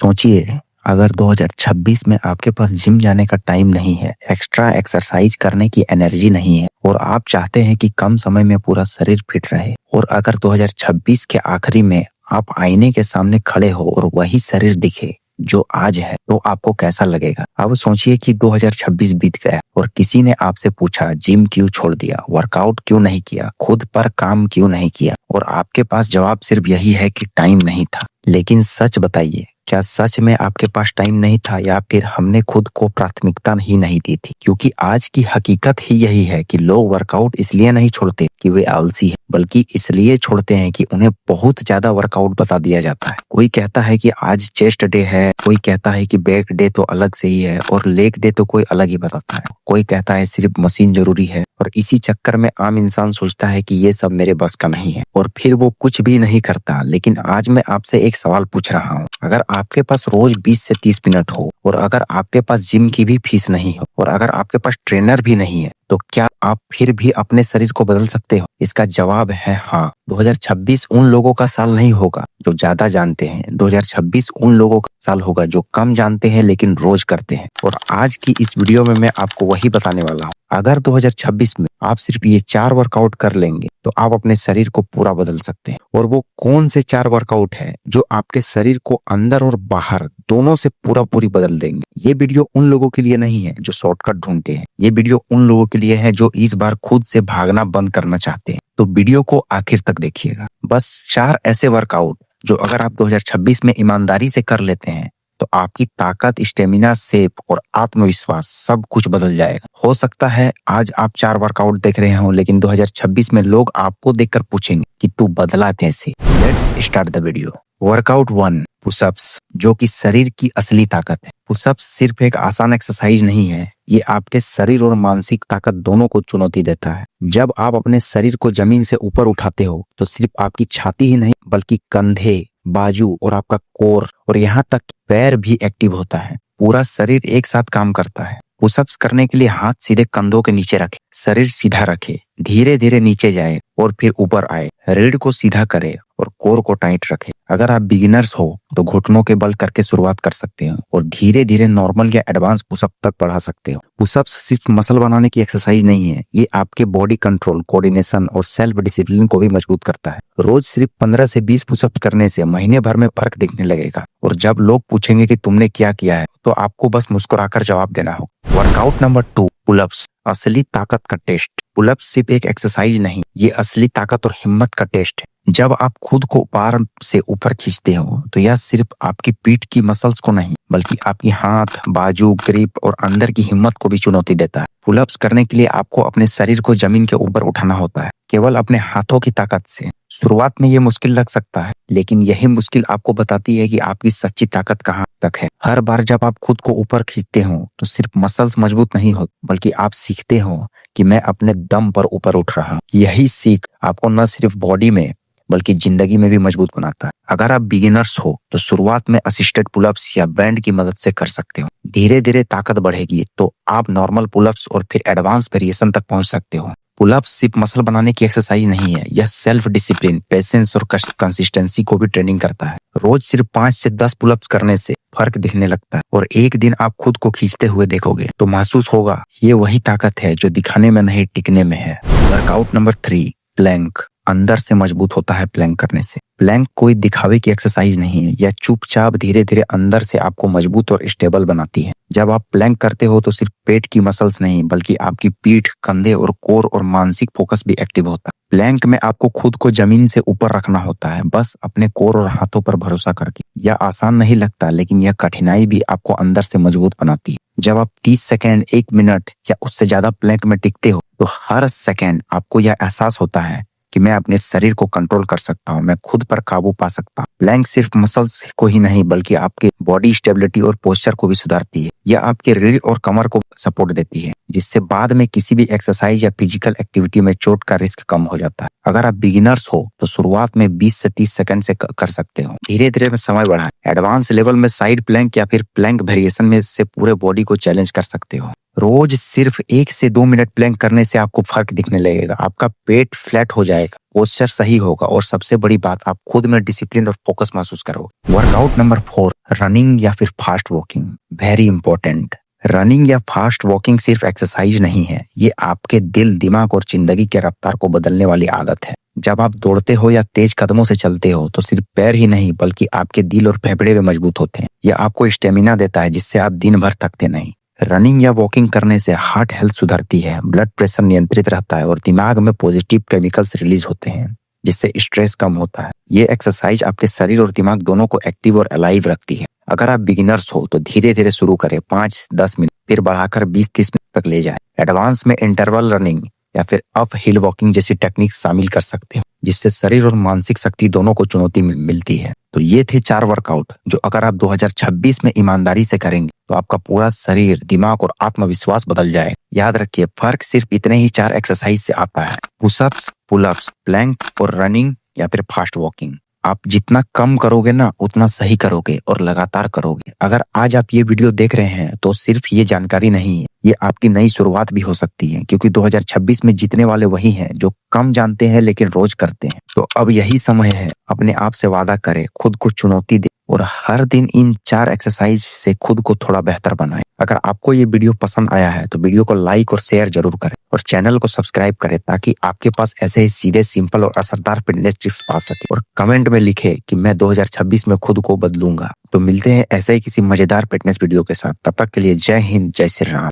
सोचिए, अगर 2026 में आपके पास जिम जाने का टाइम नहीं है, एक्स्ट्रा एक्सरसाइज करने की एनर्जी नहीं है और आप चाहते हैं कि कम समय में पूरा शरीर फिट रहे, और अगर 2026 के आखिरी में आप आईने के सामने खड़े हो और वही शरीर दिखे जो आज है, तो आपको कैसा लगेगा। अब सोचिए कि 2026 बीत गया और किसी ने आपसे पूछा जिम क्यों छोड़ दिया, वर्कआउट क्यों नहीं किया, खुद पर काम क्यों नहीं किया, और आपके पास जवाब सिर्फ यही है कि टाइम नहीं था। लेकिन सच बताइए, क्या सच में आपके पास टाइम नहीं था, या फिर हमने खुद को प्राथमिकता ही नहीं दी थी? क्योंकि आज की हकीकत ही यही है कि लोग वर्कआउट इसलिए नहीं छोड़ते कि वे आलसी हैं, बल्कि इसलिए छोड़ते हैं कि उन्हें बहुत ज्यादा वर्कआउट बता दिया जाता है। कोई कहता है कि आज चेस्ट डे है, कोई कहता है कि बैक डे तो अलग से ही है, और लेग डे तो कोई अलग ही बताता है। कोई कहता है सिर्फ मशीन जरूरी है, और इसी चक्कर में आम इंसान सोचता है कि ये सब मेरे बस का नहीं है, और फिर वो कुछ भी नहीं करता। लेकिन आज मैं आपसे एक सवाल पूछ रहा हूँ, अगर आपके पास रोज 20 से 30 मिनट हो, और अगर आपके पास जिम की भी फीस नहीं हो, और अगर आपके पास ट्रेनर भी नहीं है, तो क्या आप फिर भी अपने शरीर को बदल सकते हो? इसका जवाब है हाँ। 2026 उन लोगों का साल नहीं होगा जो ज्यादा जानते हैं, 2026 उन लोगों का साल होगा जो कम जानते हैं लेकिन रोज करते हैं। और आज की इस वीडियो में मैं आपको वही बताने वाला हूँ। अगर 2026 में आप सिर्फ ये 4 वर्कआउट कर लेंगे तो आप अपने शरीर को पूरा बदल सकते हैं। और वो कौन से 4 वर्कआउट है जो आपके शरीर को अंदर और बाहर दोनों से पूरी बदल देंगे। ये वीडियो उन लोगों के लिए नहीं है जो शॉर्टकट ढूंढते हैं, ये वीडियो उन लोगों के लिए है जो इस बार खुद से भागना बंद करना चाहते हैं। तो वीडियो को आखिर तक देखिएगा। बस 4 ऐसे वर्कआउट जो अगर आप 2026 में ईमानदारी से कर लेते हैं तो आपकी ताकत, स्टेमिना, शेप और आत्मविश्वास सब कुछ बदल जाएगा। हो सकता है आज आप 4 वर्कआउट देख रहे हो, लेकिन 2026 में लोग आपको देखकर पूछेंगे कि तू बदला कैसे। Let's start the video. Workout 1, pushups, जो कि शरीर की असली ताकत है। पुशअप्स सिर्फ एक आसान एक्सरसाइज नहीं है, ये आपके शरीर और मानसिक ताकत दोनों को चुनौती देता है। जब आप अपने शरीर को जमीन से ऊपर उठाते हो तो सिर्फ आपकी छाती ही नहीं बल्कि कंधे, बाजू और आपका कोर और यहाँ तक पैर भी एक्टिव होता है। पूरा शरीर एक साथ काम करता है। पुशअप्स करने के लिए हाथ सीधे कंधों के नीचे रखें, शरीर सीधा रखें, धीरे धीरे नीचे जाए और फिर ऊपर आए, रीढ़ को सीधा करें और कोर को टाइट रखें। अगर आप बिगिनर्स हो तो घुटनों के बल करके शुरुआत कर सकते हो और धीरे धीरे नॉर्मल या एडवांस पुशअप तक बढ़ा सकते हो। पुशअप्स सिर्फ मसल बनाने की एक्सरसाइज नहीं है, ये आपके बॉडी कंट्रोल, कोऑर्डिनेशन और सेल्फ डिसिप्लिन को भी मजबूत करता है। रोज सिर्फ 15 से 20 पुशअप करने से महीने भर में फर्क दिखने लगेगा, और जब लोग पूछेंगे कि तुमने क्या किया है तो आपको बस मुस्कुराकर जवाब देना हो। वर्कआउट नंबर 2, पुलअप्स, असली ताकत का टेस्ट। पुलअप्स सिर्फ एक एक्सरसाइज नहीं, ये असली ताकत और हिम्मत का टेस्ट है। जब आप खुद को पैर से ऊपर खींचते हो तो यह सिर्फ आपकी पीठ की मसल्स को नहीं बल्कि आपकी हाथ, बाजू, ग्रिप और अंदर की हिम्मत को भी चुनौती देता है। पुलअप्स करने के लिए आपको अपने शरीर को जमीन के ऊपर उठाना होता है, केवल अपने हाथों की ताकत से। शुरुआत में ये मुश्किल लग सकता है, लेकिन यही मुश्किल आपको बताती है कि आपकी सच्ची ताकत कहाँ तक है। हर बार जब आप खुद को ऊपर खींचते हो तो सिर्फ मसल्स मजबूत नहीं होते, बल्कि आप सीखते हो कि मैं अपने दम पर ऊपर उठ रहा हूँ। यही सीख आपको न सिर्फ बॉडी में बल्कि जिंदगी में भी मजबूत बनाता है। अगर आप बिगिनर्स हो तो शुरुआत में असिस्टेड पुलअप्स या बैंड की मदद से कर सकते हो। धीरे धीरे ताकत बढ़ेगी तो आप नॉर्मल पुलअप्स और फिर एडवांस वेरिएशन तक पहुंच सकते हो। पुलअप्स सिर्फ मसल बनाने की एक्सरसाइज नहीं है, यह सेल्फ डिसिप्लिन, पेशेंस और कंसिस्टेंसी को भी ट्रेनिंग करता है। रोज सिर्फ 5 से 10 पुलअप्स करने से फर्क दिखने लगता है, और एक दिन आप खुद को खींचते हुए देखोगे तो महसूस होगा ये वही ताकत है जो दिखाने में नहीं टिकने में है। वर्कआउट नंबर 3, प्लैंक, अंदर से मजबूत होता है प्लैंक करने से। प्लैंक कोई दिखावे की एक्सरसाइज नहीं है, यह चुपचाप धीरे धीरे अंदर से आपको मजबूत और स्टेबल बनाती है। जब आप प्लैंक करते हो तो सिर्फ पेट की मसल्स नहीं बल्कि आपकी पीठ, कंधे और कोर और मानसिक फोकस भी एक्टिव होता है। प्लैंक में आपको खुद को जमीन से ऊपर रखना होता है, बस अपने कोर और हाथों पर भरोसा करके। यह आसान नहीं लगता, लेकिन यह कठिनाई भी आपको अंदर से मजबूत बनाती है। जब आप 30 सेकेंड, 1 मिनट या उससे ज्यादा प्लैंक में टिकते हो तो हर सेकेंड आपको यह एहसास होता है कि मैं अपने शरीर को कंट्रोल कर सकता हूँ, मैं खुद पर काबू पा सकता हूँ। प्लैंक सिर्फ मसल्स को ही नहीं बल्कि आपके बॉडी स्टेबिलिटी और पोस्चर को भी सुधारती है। यह आपके रीढ़ और कमर को सपोर्ट देती है, जिससे बाद में किसी भी एक्सरसाइज या फिजिकल एक्टिविटी में चोट का रिस्क कम हो जाता है। अगर आप बिगिनर्स हो तो शुरुआत में 20 से 30 सेकंड से कर सकते हो, धीरे धीरे में समय बढ़ाएं। एडवांस लेवल में साइड प्लैंक या फिर प्लैंक वेरिएशन में से पूरे बॉडी को चैलेंज कर सकते हो। रोज सिर्फ 1 से 2 मिनट प्लैंक करने से आपको फर्क दिखने लगेगा। आपका पेट फ्लैट हो जाएगा, पोस्चर सही होगा और सबसे बड़ी बात, आप खुद में डिसिप्लिन और फोकस महसूस करोगे। वर्कआउट नंबर 4, रनिंग या फिर fast walking. Very important. Running या फास्ट वॉकिंग सिर्फ एक्सरसाइज नहीं है, ये आपके दिल, दिमाग और जिंदगी के रफ्तार को बदलने वाली आदत है। जब आप दौड़ते हो या तेज कदमों से चलते हो तो सिर्फ पैर ही नहीं बल्कि आपके दिल और फेफड़े भी मजबूत होते हैं। यह आपको स्टेमिना देता है जिससे आप दिन भर थकते नहीं। रनिंग या वॉकिंग करने से हार्ट हेल्थ सुधरती है, ब्लड प्रेशर नियंत्रित रहता है और दिमाग में पॉजिटिव केमिकल्स रिलीज होते हैं जिससे स्ट्रेस कम होता है। ये एक्सरसाइज आपके शरीर और दिमाग दोनों को एक्टिव और अलाइव रखती है। अगर आप बिगिनर्स हो तो धीरे धीरे शुरू करें, 5-10 मिनट, फिर बढ़ाकर 20-30 मिनट तक ले जाए। एडवांस में इंटरवल रनिंग या फिर अप हिल वॉकिंग जैसी टेक्निक शामिल कर सकते हो जिससे शरीर और मानसिक शक्ति दोनों को चुनौती मिलती है। तो ये थे 4 वर्कआउट जो अगर आप 2026 में ईमानदारी से करेंगे तो आपका पूरा शरीर, दिमाग और आत्मविश्वास बदल जाएगा। याद रखिए, फर्क सिर्फ इतने ही 4 एक्सरसाइज से आता है, पुशअप्स, पुलअप्स, प्लैंक और रनिंग या फिर फास्ट वॉकिंग। आप जितना कम करोगे ना उतना सही करोगे और लगातार करोगे। अगर आज आप ये वीडियो देख रहे हैं तो सिर्फ ये जानकारी नहीं है, ये आपकी नई शुरुआत भी हो सकती है क्योंकि 2026 में जीतने वाले वही हैं जो कम जानते हैं लेकिन रोज करते हैं। तो अब यही समय है, अपने आप से वादा करें, खुद को चुनौती दे और हर दिन इन 4 एक्सरसाइज से खुद को थोड़ा बेहतर बनाएं। अगर आपको ये वीडियो पसंद आया है तो वीडियो को लाइक और शेयर जरूर करें और चैनल को सब्सक्राइब करें ताकि आपके पास ऐसे ही सीधे, सिंपल और असरदार फिटनेस टिप्स आ सके। और कमेंट में लिखे कि मैं 2026 में खुद को बदलूंगा। तो मिलते हैं ऐसे ही किसी मजेदार फिटनेस वीडियो के साथ। तब तक के लिए जय हिंद, जय श्री राम।